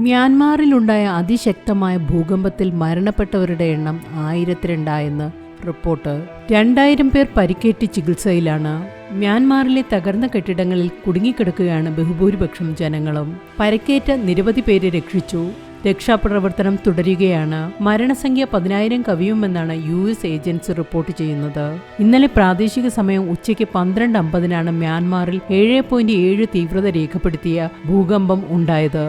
മ്യാൻമാറിലുണ്ടായ അതിശക്തമായ ഭൂകമ്പത്തിൽ മരണപ്പെട്ടവരുടെ എണ്ണം 1002 റിപ്പോർട്ട്. 2000 പേർ പരിക്കേറ്റ് ചികിത്സയിലാണ്. മ്യാൻമാറിലെ തകർന്ന കെട്ടിടങ്ങളിൽ കുടുങ്ങിക്കിടക്കുകയാണ് ബഹുഭൂരിപക്ഷം ജനങ്ങളും. പരിക്കേറ്റ നിരവധി പേരെ രക്ഷിച്ചു. രക്ഷാപ്രവർത്തനം തുടരുകയാണ്. മരണസംഖ്യ 10,000 കവിയുമെന്നാണ് US ഏജൻസി റിപ്പോർട്ട് ചെയ്യുന്നത്. ഇന്നലെ പ്രാദേശിക സമയം ഉച്ചയ്ക്ക് 12:50 മ്യാൻമാറിൽ 7.7 തീവ്രത രേഖപ്പെടുത്തിയ ഭൂകമ്പം ഉണ്ടായത്.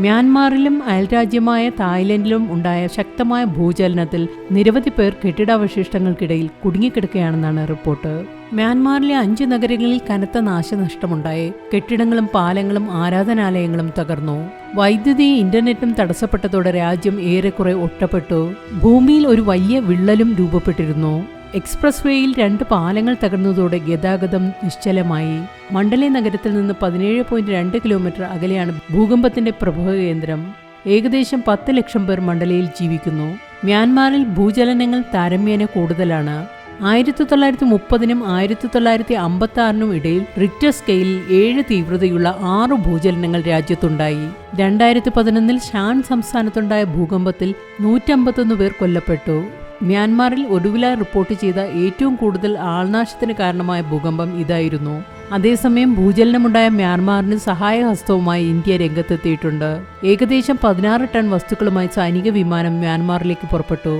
മ്യാൻമാറിലും അയൽരാജ്യമായ തായ്ലൻഡിലും ഉണ്ടായ ശക്തമായ ഭൂചലനത്തിൽ നിരവധി പേർ കെട്ടിടാവശിഷ്ടങ്ങൾക്കിടയിൽ കുടുങ്ങിക്കിടക്കുകയാണെന്നാണ് റിപ്പോർട്ട്. മ്യാൻമാറിലെ 5 നഗരങ്ങളിൽ കനത്ത നാശനഷ്ടമുണ്ടായി. കെട്ടിടങ്ങളും പാലങ്ങളും ആരാധനാലയങ്ങളും തകർന്നു. വൈദ്യുതി ഇന്റർനെറ്റും തടസ്സപ്പെട്ടതോടെ രാജ്യം ഏറെക്കുറെ ഒറ്റപ്പെട്ടു. ഭൂമിയിൽ ഒരു വലിയ വിള്ളലും രൂപപ്പെട്ടിരുന്നു. എക്സ്പ്രസ് വേയിൽ 2 പാലങ്ങൾ തകർന്നതോടെ ഗതാഗതം നിശ്ചലമായി. മണ്ഡലെ നഗരത്തിൽ നിന്ന് 17.2 കിലോമീറ്റർ അകലെയാണ് ഭൂകമ്പത്തിന്റെ പ്രഭവ കേന്ദ്രം. ഏകദേശം 10 ലക്ഷം പേർ മണ്ഡലയിൽ ജീവിക്കുന്നു. മ്യാൻമാറിൽ ഭൂചലനങ്ങൾ താരതമ്യേന കൂടുതലാണ്. 1930-നും 1956-നും ഇടയിൽ റിക്ടർ സ്കെയിലിൽ 7 തീവ്രതയുള്ള 6 ഭൂചലനങ്ങൾ രാജ്യത്തുണ്ടായി. 2011 ഷാൻ സംസ്ഥാനത്തുണ്ടായ ഭൂകമ്പത്തിൽ 151 പേർ കൊല്ലപ്പെട്ടു. മ്യാൻമാറിൽ ഒടുവിലായി റിപ്പോർട്ട് ചെയ്ത ഏറ്റവും കൂടുതൽ ആൾനാശത്തിന് കാരണമായ ഭൂകമ്പം ഇതായിരുന്നു. അതേസമയം ഭൂചലനമുണ്ടായ മ്യാൻമാറിന് സഹായഹസ്തവുമായി ഇന്ത്യ രംഗത്തെത്തിയിട്ടുണ്ട്. ഏകദേശം 16 ടൺ വസ്തുക്കളുമായി സൈനിക വിമാനം മ്യാൻമാറിലേക്ക് പുറപ്പെട്ടു.